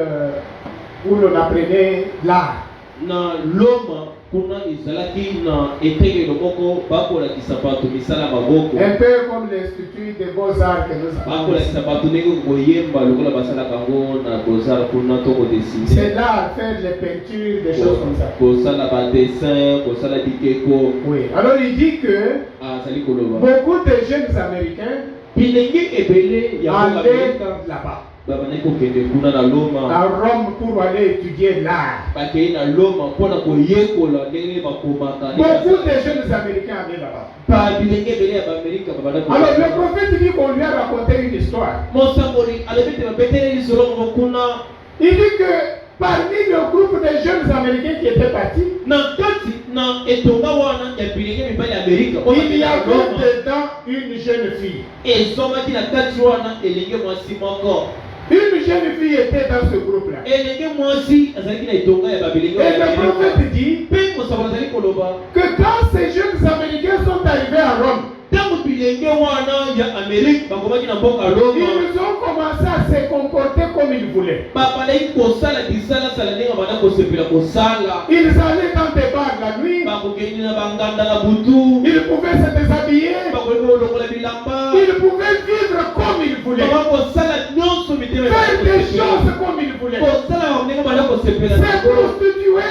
où l'on apprenait l'art. Na Loma kuna izalaki na etekelo moko bakola kisapato misala maboko un peu comme l'institut des beaux-arts que nous avons. Bakola kisapato ndenge koyemba lokola basala kango na beaux-arts kuna to ko dessiner. C'est là faire les peintures, des choses comme ça. Kosala ba dessin, kosala bikeko. Oui. Alors il dit que beaucoup de jeunes américains allaient là-bas. À Rome pour aller étudier l'art. Beaucoup de jeunes américains allaient là-bas. Alors le prophète dit qu'on lui a raconté une histoire. Il dit que parmi le groupe de jeunes américains qui étaient partis, il y avait dedans une jeune fille. Une jeune fille était dans ce groupe-là. Et le prophète dit que quand ces jeunes américains sont arrivés à Rome, ils ont commencé à se comporter comme ils voulaient. Ils allaient dans des bars la nuit. Ils pouvaient se déshabiller. Ils pouvaient vivre comme ils voulaient. Faire des choses comme ils voulaient. Se prostituer.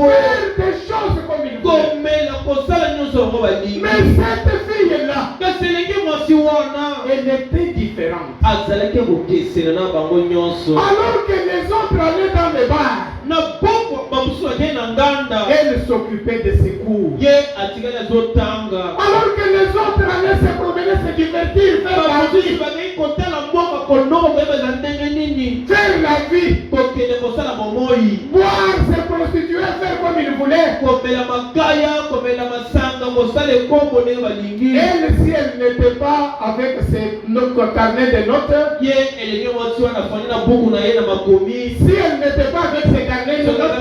Faire des choses comme ils voulaient. Mais cette fille-là, elle était différente. Alors que les autres allaient dans les bars, elle s'occupait de ses cours. Alors que les autres allaient se promener, se divertir, faire la vie. Faire la vie. Boire, se prostituer, faire comme il voulait. Elle, si elle n'était pas avec ses carnets de notes, si elle n'était pas avec ses carnets de notes,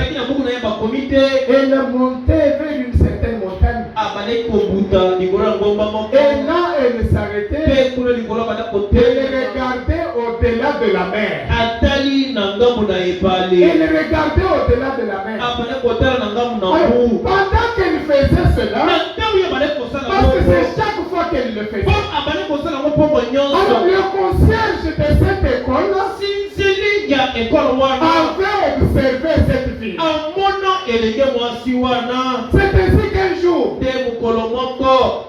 elle montait vers une certaine montagne. Et là, elle s'arrêtait. Elle regardait au-delà de la mer. Elle regardait au-delà de la mer. Alors, pendant qu'elle faisait cela, parce que c'est chaque fois qu'elle le faisait, alors le concierge de cette école avait observé cette fille. C'est ainsi qu'un jour,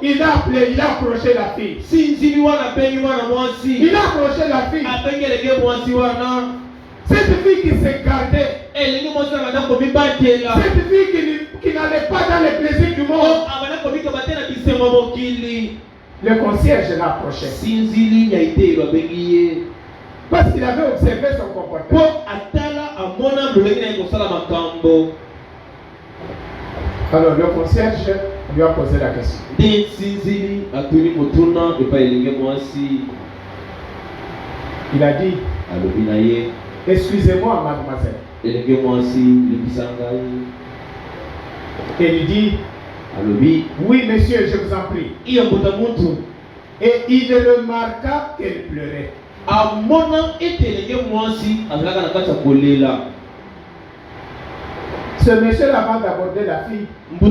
il a appelé, il a approché la fille. Il a approché la fille. Cette fille qui se gardait, cette fille qui n'allait pas dans les plaisirs du monde, le concierge l'a approché. Parce qu'il avait observé son comportement. Alors le concierge lui a posé la question. Il a dit, excusez-moi mademoiselle. Et il dit, oui monsieur, je vous en prie. Et il remarqua qu'elle pleurait. Ce monsieur avant d'aborder la fille, il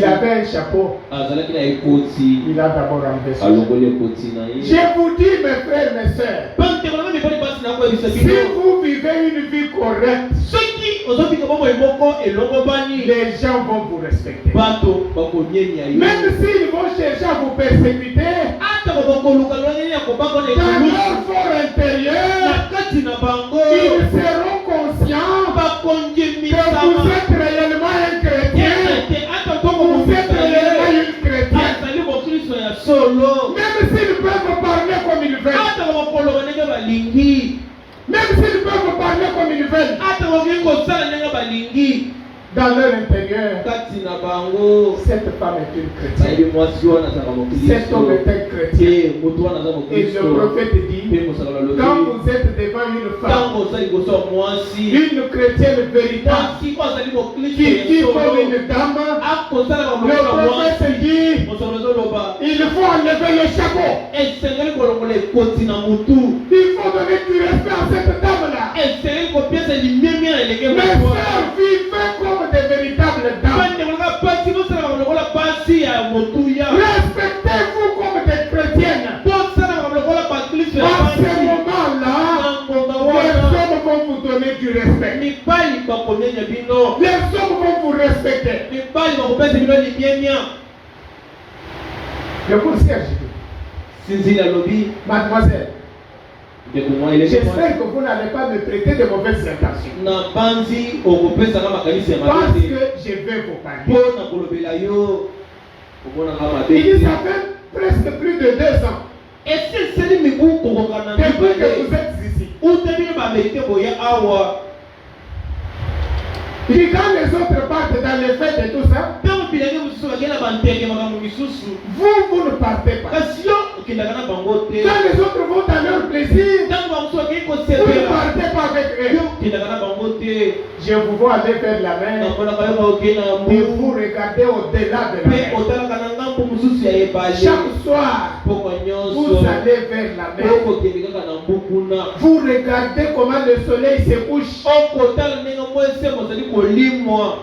avait un chapeau. Il a d'abord enlevé son chapeau. Je vous dis, mes frères, mes sœurs, si vous vivez une vie correcte, les gens vont vous respecter. Même s'ils vont chercher à vous persécuter, dans leur fort intérieur, ils seront conscients que vous êtes réellement un chrétien. Vous êtes réellement une chrétienne. Même s'ils peuvent parler comme ils veulent. Même s'ils peuvent parler comme ils veulent. Dans leur intérieur, cette femme est une chrétienne. Cet homme est un chrétien. Et le prophète dit, quand vous êtes devant une femme, une chrétienne véritable, qui dit comme une dame, le prophète dit, il faut enlever le chapeau. Il faut donner du respect à cette dame-là. Mais sœurs, vivez comme des véritables dames. Respectez-vous comme des chrétiennes. À ce moment-là, les hommes vont vous donner du respect. Les hommes vont vous respecter. Le concierge dit, mademoiselle, j'espère que vous n'allez pas me prêter de mauvaises intentions. Parce que je vais vous parler. Il dit, ça fait presque plus de 2 ans. Depuis que vous êtes ici. Il dit, quand les autres partent dans les fêtes et tout ça, vous ne partez pas. Quand les autres vont dans leur plaisir, vous ne partez pas avec eux. Je vous vois aller vers la mer et vous regardez au-delà de la mer. Chaque soir, vous allez vers la mer. Vous regardez comment le soleil se couche.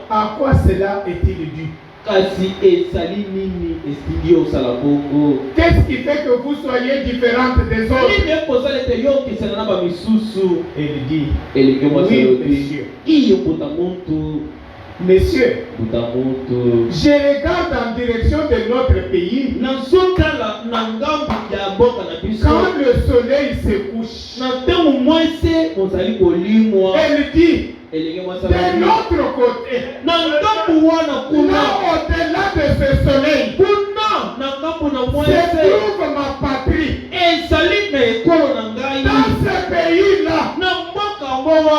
À quoi cela est-il dû? Qu'est-ce qui fait que vous soyez différente des autres? Et il dit, oui, monsieur, je regarde en direction de notre pays. Quand le soleil se couche, elle dit, de l'autre côté, là au-delà de ce soleil, se trouve ma patrie. Dans ce pays-là,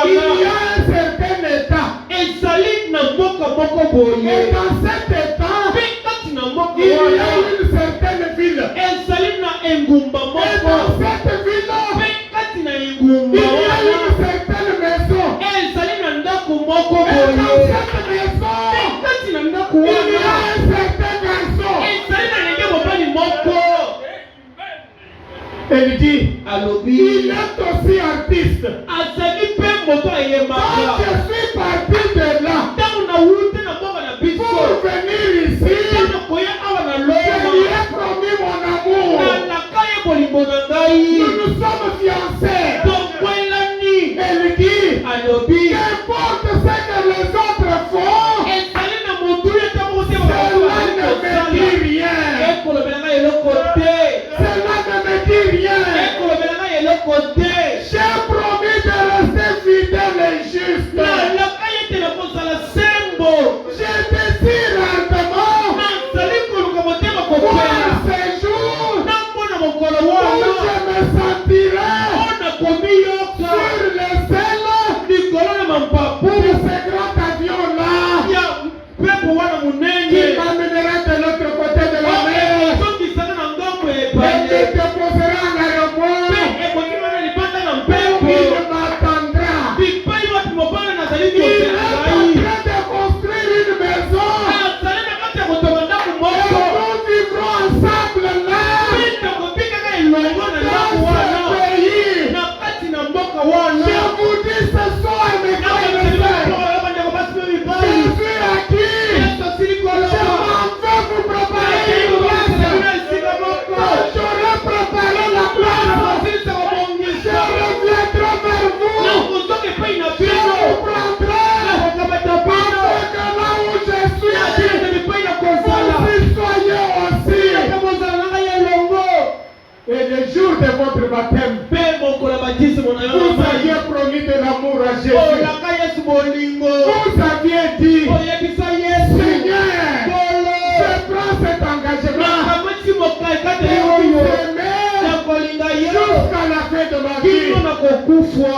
il y a un certain état. Et dans cet état, il y a une certaine ville. Et dans cette ville-là, il y a une certaine maison. Et dans cette maison, il y a un certain garçon. Elle dit, il est aussi artiste. Quand je suis parti de là pour venir ici, je lui ai promis mon amour. Nous nous sommes fiancés. Elle dit, qu'importe ce que les autres font, cela ne me dit rien. Cela ne me dit rien. J'ai promis de l'amour à Jésus. Vous aviez dit, Seigneur, je prends cet engagement jusqu'à la fin de ma vie.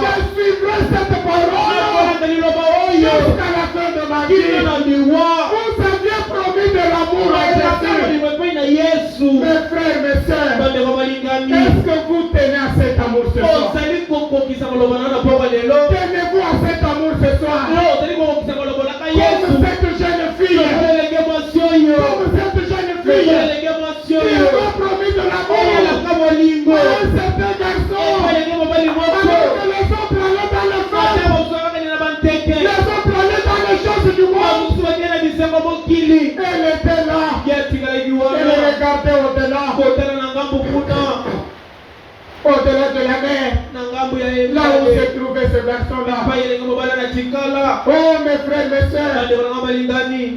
Je suivrai cette parole jusqu'à la fin de ma vie. Vous aviez promis de l'amour à Jésus. Mes frères, mes sœurs, est-ce que vous tenez à cet amour ce soir? Tenez-vous à cet amour ce soir? Comme cette jeune fille, qui a promis de l'amour à un certain garçon, alors que les autres allaient dans le feu, les autres allaient dans les choses du monde. Elle était là, elle regardait au-delà de la mer, là où se trouvait ce garçon-là. Oh mes frères, mes sœurs,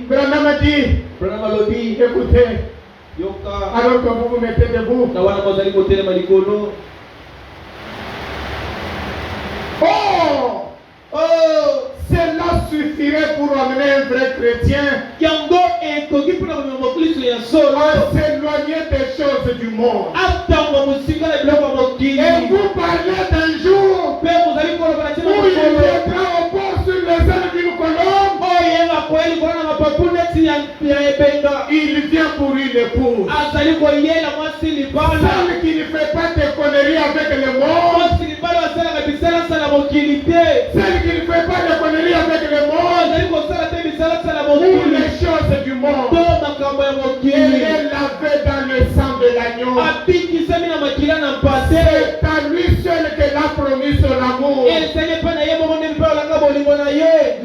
Branham a dit, écoutez, alors que vous vous mettez debout, cela suffirait pour amener un vrai chrétien à s'éloigner des choses du monde. Et vous parlez d'un jour où il viendra au port sur les ailes d'une colombe. Il vient pour une épouse, celle qui ne fait pas de conneries avec le monde, celle qui ne fait pas de conneries avec le monde ou les choses du monde. Elle est lavée dans le sang de l'agneau. C'est à lui seul qu'elle a promis son amour.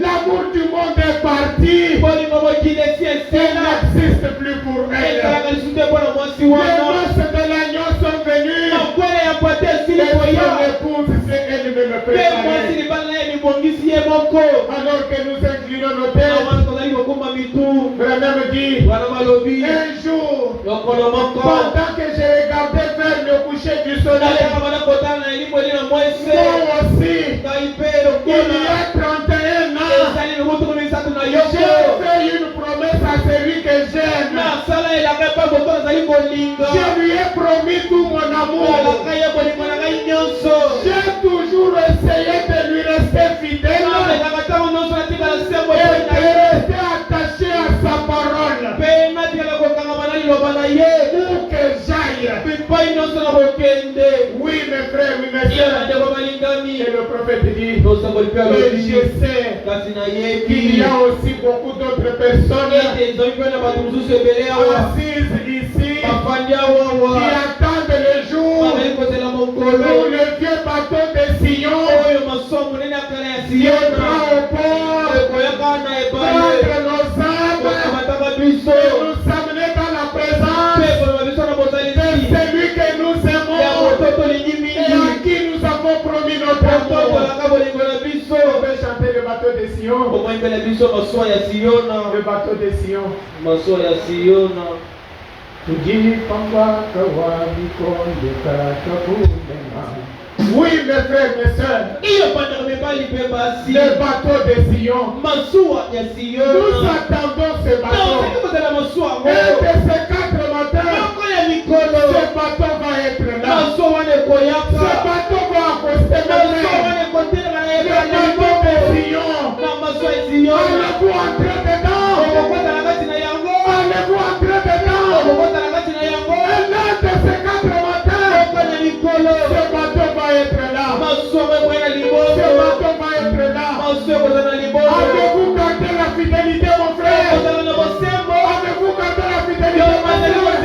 L'amour du monde est parti. Il n'existe plus pour elle. Les noces de l'agneau sont venues. Et son épouse s'est elle-même préparée. Alors que nous inclinons nos têtes, Branham dit, un jour, pendant que j'ai regardé vers le coucher du soleil, moi aussi, il y a 31 ans, j'ai fait une promesse à celui que j'aime. Je lui ai promis tout mon amour. J'ai toujours essayé de lui rester fidèle et de rester attaché à sa parole. Où que j'aille. Oui, mes frères, oui, mes sœurs. Et le prophète dit, et je sais qu'il y a aussi beaucoup d'autres personnes assises ici qui attendent le jour où le vieux bateau de Sion viendra au port prendre nos âmes et nous amener dans la présence de celui que nous aimons et à qui nous avons promis notre amour. On va chanter le bateau de Sion. Le bateau de Sion. Oui, mes frères, mes sœurs, le bateau de Sion, nous attendons ce bateau. Et de ces 4 matins, ce bateau va être là. Ce bateau va accoster maintenant. Le bateau de Sion, allez-vous entrer dedans? Allez-vous entrer dedans? Et là, de ces 4 matins, ce bateau va être là. Ce bateau va être là. Avez-vous gardé la fidélité, mon frère? Avez-vous gardé la fidélité, mon frère?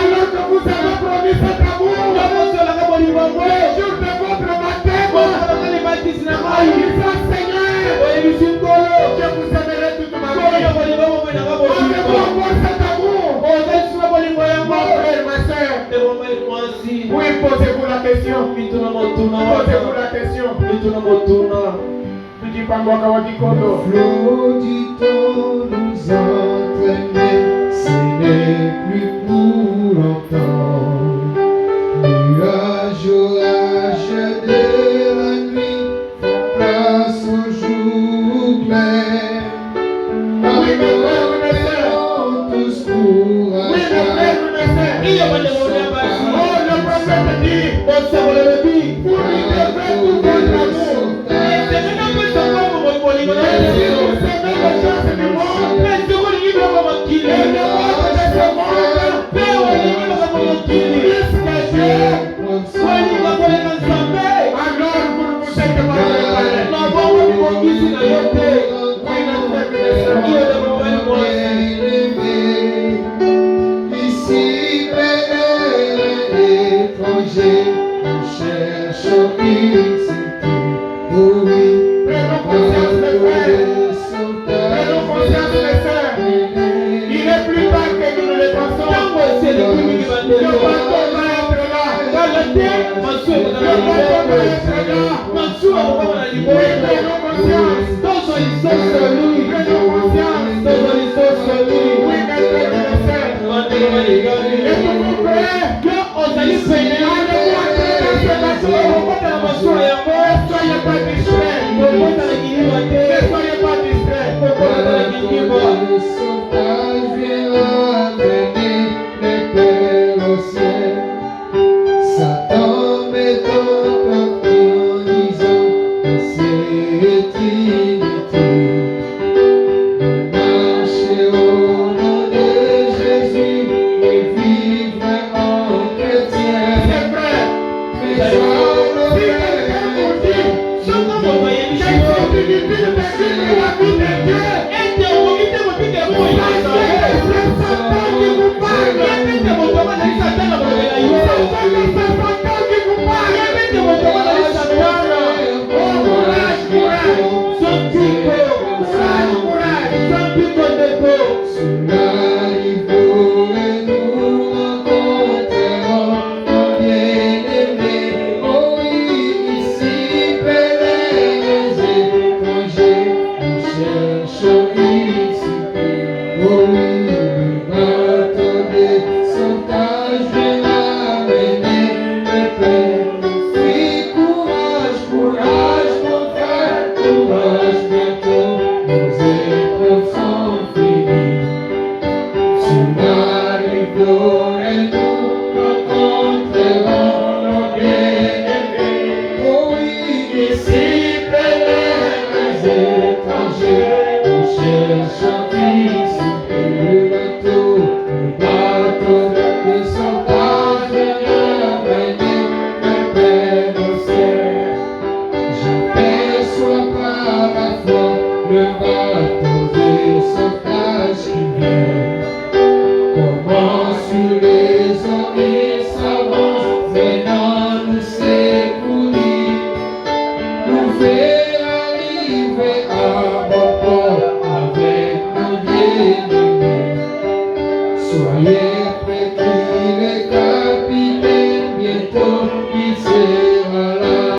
Alors que vous avez promis cet amour, le jour de votre baptême, Seigneur, je vous aimerai toute ma vie. Avez-vous encore cet amour? Mon frère, ma soeur, oui, posez-vous la question. Posez-vous la question. Tu dis pas moi quand on dit quoi? Flot du temps nous entraînait, ce n'est plus pour longtemps. Nuages, orages de la nuit font Étrangers, on cherche un fils.